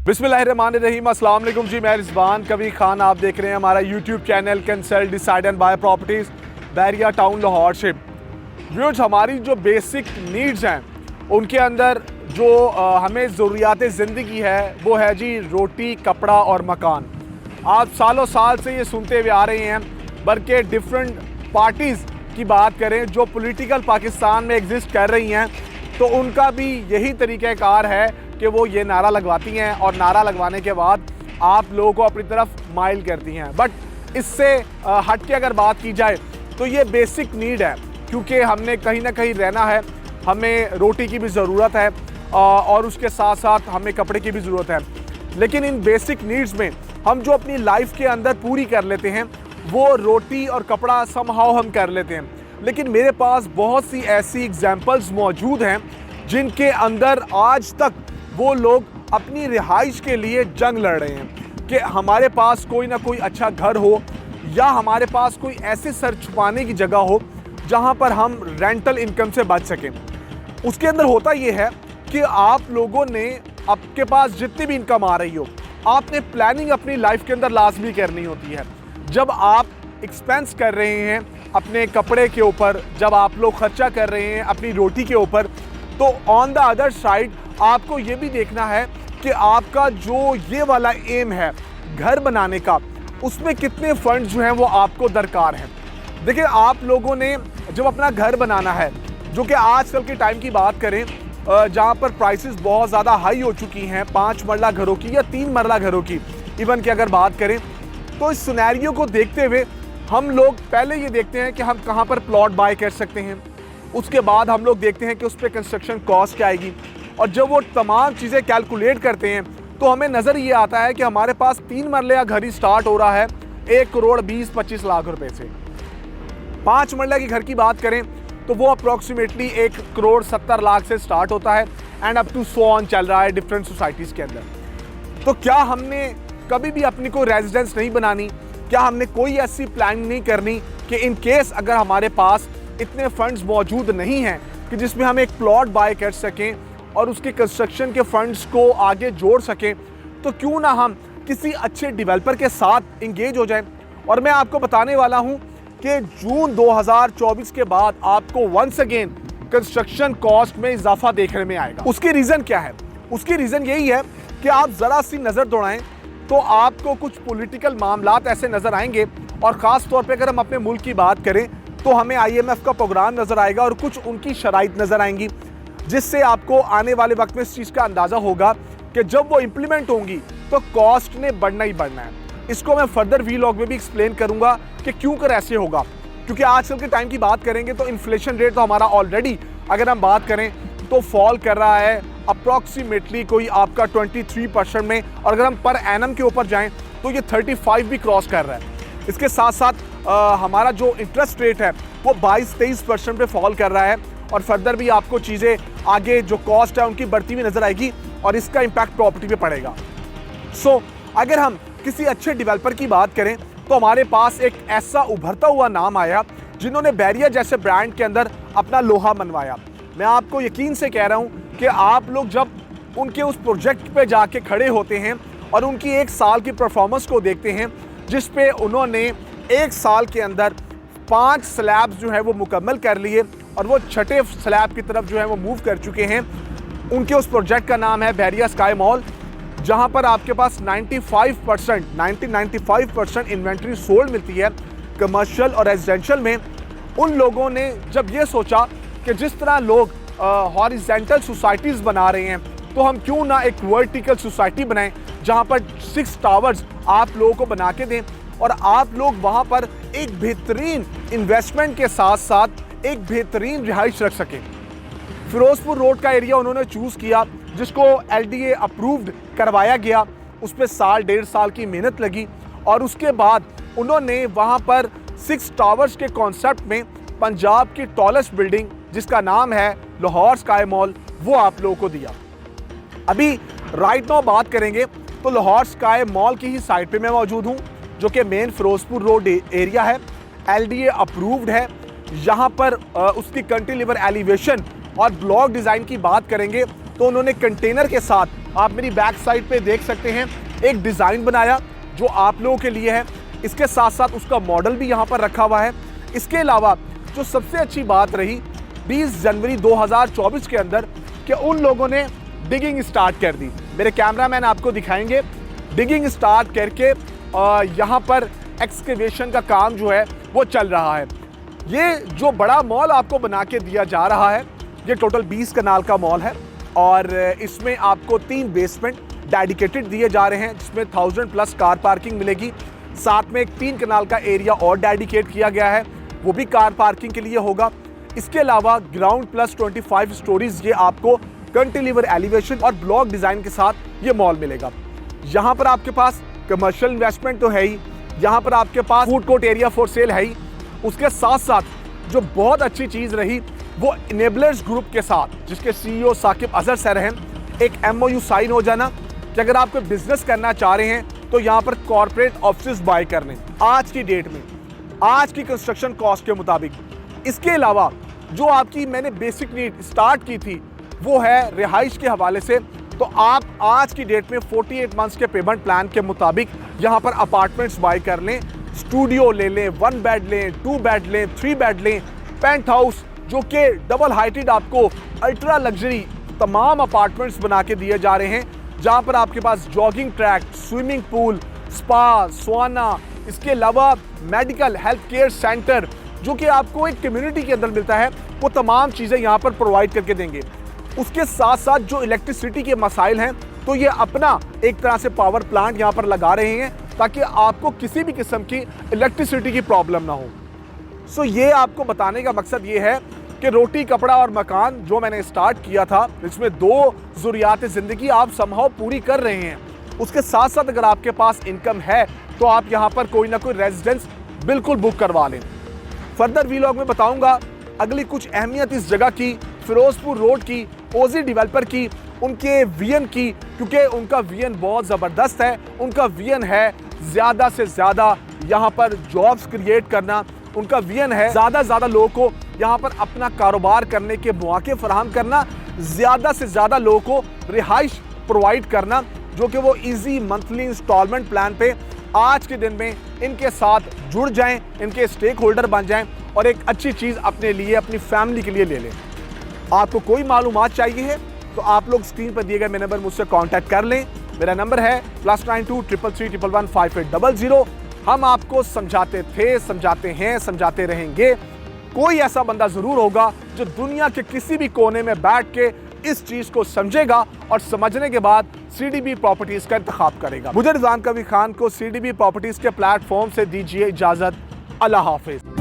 बिस्मिल्लाहिर्रहमानिर्रहीम, अस्सलाम वालेकुम जी। मैं रिजवान कबीर खान, आप देख रहे हैं हमारा YouTube channel consult decide and buy properties Bahria Town Lahore से। व्यूअर्स, हमारी जो बेसिक नीड्स हैं उनके अंदर जो हमें ज़रूरियात ज़िंदगी है वो है जी रोटी, कपड़ा और मकान। आप सालों साल से ये सुनते हुए आ रहे हैं, बल्कि डिफरेंट पार्टीज़ की बात करें जो पॉलिटिकल पाकिस्तान में एग्जिस्ट कर रही हैं तो उनका भी यही तरीक़ाकार है कि वो ये नारा लगवाती हैं और नारा लगवाने के बाद आप लोगों को अपनी तरफ माइल करती हैं। बट इससे हट के अगर बात की जाए तो ये बेसिक नीड है, क्योंकि हमने कहीं ना कहीं रहना है, हमें रोटी की भी ज़रूरत है और उसके साथ साथ हमें कपड़े की भी ज़रूरत है। लेकिन इन बेसिक नीड्स में हम जो अपनी लाइफ के अंदर पूरी कर लेते हैं वो रोटी और कपड़ा समहाउ हम कर लेते हैं। लेकिन मेरे पास बहुत सी ऐसी एग्जाम्पल्स मौजूद हैं जिनके अंदर आज तक वो लोग अपनी रिहाइश के लिए जंग लड़ रहे हैं कि हमारे पास कोई ना कोई अच्छा घर हो या हमारे पास कोई ऐसे सर छुपाने की जगह हो जहां पर हम रेंटल इनकम से बच सकें। उसके अंदर होता ये है कि आप लोगों ने, आपके पास जितनी भी इनकम आ रही हो, आपने प्लानिंग अपनी लाइफ के अंदर लाजमी करनी होती है। जब आप एक्सपेंस कर रहे हैं अपने कपड़े के ऊपर, जब आप लोग खर्चा कर रहे हैं अपनी रोटी के ऊपर, तो ऑन द अदर साइड आपको ये भी देखना है कि आपका जो ये वाला एम है घर बनाने का, उसमें कितने फंड जो हैं वो आपको दरकार हैं। देखिए, आप लोगों ने जब अपना घर बनाना है, जो कि आजकल के टाइम की बात करें जहाँ पर प्राइसेस बहुत ज़्यादा हाई हो चुकी हैं 5 मरला घरों की या 3 मरला घरों की इवन की अगर बात करें, तो इस सिनेरियो को देखते हुए हम लोग पहले ये देखते हैं कि हम कहाँ पर प्लॉट बाय कर सकते हैं। उसके बाद हम लोग देखते हैं कि उस पर कंस्ट्रक्शन कॉस्ट क्या आएगी, और जब वो तमाम चीज़ें कैलकुलेट करते हैं तो हमें नज़र ये आता है कि हमारे पास 3 मरले का घर ही स्टार्ट हो रहा है 1 करोड़ 20-25 लाख रुपए से। 5 मरले की घर की बात करें तो वो अप्रॉक्सीमेटली 1 करोड़ 70 लाख से स्टार्ट होता है and up to so on चल रहा है डिफरेंट सोसाइटीज़ के अंदर। तो क्या हमने कभी भी अपनी कोई रेजिडेंस नहीं बनानी? क्या हमने कोई ऐसी प्लानिंग नहीं करनी कि इन केस अगर हमारे पास इतने फंड्स मौजूद नहीं हैं कि जिसमें हम एक प्लॉट बाय कर सकें और उसके कंस्ट्रक्शन के फंड्स को आगे जोड़ सकें, तो क्यों ना हम किसी अच्छे डेवलपर के साथ इंगेज हो जाएं? और मैं आपको बताने वाला हूं कि जून 2024 के बाद आपको वंस अगेन कंस्ट्रक्शन कॉस्ट में इजाफा देखने में आएगा। उसकी रीज़न क्या है? उसकी रीज़न यही है कि आप ज़रा सी नज़र दौड़ाएं तो आपको कुछ पॉलिटिकल मामलात ऐसे नज़र आएंगे, और ख़ास तौर पे अगर हम अपने मुल्क की बात करें तो हमें IMF का प्रोग्राम नज़र आएगा और कुछ उनकी शराइत नज़र आएंगी, जिससे आपको आने वाले वक्त में इस चीज़ का अंदाज़ा होगा कि जब वो इम्प्लीमेंट होंगी तो कॉस्ट ने बढ़ना ही बढ़ना है। इसको मैं फर्दर वीलॉग में भी एक्सप्लेन करूँगा कि क्यों कर ऐसे होगा, क्योंकि आजकल के टाइम की बात करेंगे तो इन्फ्लेशन रेट तो हमारा ऑलरेडी अगर हम बात करें तो फॉल कर रहा है अप्रॉक्सीमेटली कोई आपका 23% में, और अगर हम पर एनम के ऊपर जाएं तो ये 35 भी क्रॉस कर रहा है। इसके साथ साथ हमारा जो इंटरेस्ट रेट है वो 22-23% पे फॉल कर रहा है, और फर्दर भी आपको चीज़ें आगे जो कॉस्ट है उनकी बढ़ती हुई नज़र आएगी और इसका इम्पैक्ट प्रॉपर्टी पे पड़ेगा। सो अगर हम किसी अच्छे डेवलपर की बात करें तो हमारे पास एक ऐसा उभरता हुआ नाम आया जिन्होंने बैरिया जैसे ब्रांड के अंदर अपना लोहा मनवाया। मैं आपको यकीन से कह रहा हूँ कि आप लोग जब उनके उस प्रोजेक्ट पे जाके खड़े होते हैं और उनकी 1 साल की परफॉर्मेंस को देखते हैं, जिस पे उन्होंने 1 साल के अंदर 5 स्लैब्स जो है वो मुकम्मल कर लिए और वो 6ठे स्लैब की तरफ जो है वो मूव कर चुके हैं। उनके उस प्रोजेक्ट का नाम है बैरिया स्काई मॉल, जहां पर आपके पास 95% इन्वेंट्री सोल्ड मिलती है कमर्शियल और रेजिडेंशियल में। उन लोगों ने जब ये सोचा कि जिस तरह लोग हॉरिजॉन्टल सोसाइटीज़ बना रहे हैं तो हम क्यों ना एक वर्टिकल सोसाइटी बनाएं जहां पर 6 टावर्स आप लोगों को बना के दें और आप लोग वहां पर एक बेहतरीन इन्वेस्टमेंट के साथ साथ एक बेहतरीन रिहाइश रख सकें। फिरोजपुर रोड का एरिया उन्होंने चूज़ किया, जिसको LDA अप्रूव्ड करवाया गया। उस पर 1.5 साल की मेहनत लगी और उसके बाद उन्होंने वहाँ पर 6 टावर्स के कॉन्सेप्ट में पंजाब की टॉलेस्ट बिल्डिंग, जिसका नाम है लाहौर स्काई मॉल, वो आप लोगों को दिया। अभी राइट नाउ बात करेंगे तो लाहौर स्काई मॉल की ही साइट पे मैं मौजूद हूँ, जो कि मेन फिरोजपुर रोड एरिया है, LDA अप्रूव्ड है। यहाँ पर उसकी कैंटिलीवर एलिवेशन और ब्लॉक डिज़ाइन की बात करेंगे तो उन्होंने कंटेनर के साथ आप मेरी बैक साइड पे देख सकते हैं एक डिज़ाइन बनाया जो आप लोगों के लिए है। इसके साथ साथ उसका मॉडल भी यहाँ पर रखा हुआ है। इसके अलावा जो सबसे अच्छी बात रही 20 जनवरी 2024 के अंदर कि उन लोगों ने डिगिंग स्टार्ट कर दी। मेरे कैमरामैन आपको दिखाएंगे डिगिंग स्टार्ट करके यहाँ पर एक्सकेवेशन का काम जो है वो चल रहा है। ये जो बड़ा मॉल आपको बना के दिया जा रहा है ये टोटल 20 कनाल का मॉल है और इसमें आपको 3 बेसमेंट डेडिकेटेड दिए जा रहे हैं जिसमें 1000+ कार पार्किंग मिलेगी। साथ में एक 3 कनाल का एरिया और डेडिकेट किया गया है, वो भी कार पार्किंग के लिए होगा। इसके अलावा ग्राउंड प्लस 25 स्टोरीज ये आपको कैंटिलीवर एलिवेशन और ब्लॉक डिज़ाइन के साथ ये मॉल मिलेगा। यहाँ पर आपके पास कमर्शियल इन्वेस्टमेंट तो है ही, यहाँ पर आपके पास food court area for sale है ही। उसके साथ साथ जो बहुत अच्छी चीज़ रही वो इनेबलर्स ग्रुप के साथ जिसके CEO साकिब अजहर सर हैं, एक MOU साइन हो जाना कि अगर आप कोई बिजनेस करना चाह रहे हैं तो यहाँ पर कॉर्पोरेट ऑफिस बाय करने आज की डेट में, आज की कंस्ट्रक्शन कॉस्ट के मुताबिक। इसके अलावा जो आपकी मैंने बेसिक नीड स्टार्ट की थी वो है रिहाइश के हवाले से, तो आप आज की डेट में 48 मंथ्स के पेमेंट प्लान के मुताबिक यहाँ पर अपार्टमेंट्स बाय कर लें, स्टूडियो ले लें, 1 बेड लें, 2 बेड लें, 3 बेड लें, पेंट हाउस जो कि डबल हाइटेड आपको अल्ट्रा लग्जरी तमाम अपार्टमेंट्स बना के दिए जा रहे हैं जहां पर आपके पास jogging track, swimming pool, spa, sauna, इसके अलावा मेडिकल हेल्थ केयर सेंटर जो कि आपको एक कम्युनिटी के अंदर मिलता है, वो तमाम चीज़ें यहाँ पर प्रोवाइड करके देंगे। उसके साथ साथ जो इलेक्ट्रिसिटी के मसाइल हैं तो ये अपना एक तरह से पावर प्लांट यहाँ पर लगा रहे हैं ताकि आपको किसी भी किस्म की इलेक्ट्रिसिटी की प्रॉब्लम ना हो। सो ये आपको बताने का मकसद ये है कि रोटी, कपड़ा और मकान जो मैंने स्टार्ट किया था इसमें 2 ज़रूरियात ज़िंदगी आप समहाउ पूरी कर रहे हैं। उसके साथ साथ अगर आपके पास इनकम है तो आप यहाँ पर कोई ना कोई रेजिडेंस बिल्कुल बुक करवा लें। फर्दर वीलॉग में बताऊँगा अगली कुछ अहमियत इस जगह की, फिरोजपुर रोड की, ओजी डेवलपर की, उनके विजन की, क्योंकि उनका विजन बहुत ज़बरदस्त है। उनका विजन है ज़्यादा से ज़्यादा यहाँ पर जॉब्स क्रिएट करना, उनका विजन है ज़्यादा से ज़्यादा लोगों को यहाँ पर अपना कारोबार करने के मौके फराहम करना, ज़्यादा से ज़्यादा लोगों को रिहाइश प्रोवाइड करना, जो कि वो इजी मंथली इंस्टॉलमेंट प्लान पे आज के दिन में इनके साथ जुड़ जाएं, इनके स्टेक होल्डर बन जाएं और एक अच्छी चीज़ अपने लिए, अपनी फैमिली के लिए ले लें। आपको कोई मालूमात चाहिए है तो आप लोग स्क्रीन पर दिए गए मेरे नंबर मुझसे कांटेक्ट कर लें। मेरा नंबर है +92 333 111 5800। हम आपको समझाते थे, समझाते हैं, समझाते रहेंगे। कोई ऐसा बंदा ज़रूर होगा जो दुनिया के किसी भी कोने में बैठ के इस चीज़ को समझेगा और समझने के बाद CDB प्रॉपर्टीज़ का इंतखाब करेगा। मुझे रिजवान कबीर खान को CDB प्रॉपर्टीज़ के प्लेटफॉर्म से दीजिए इजाज़त। अल्लाह हाफिज़।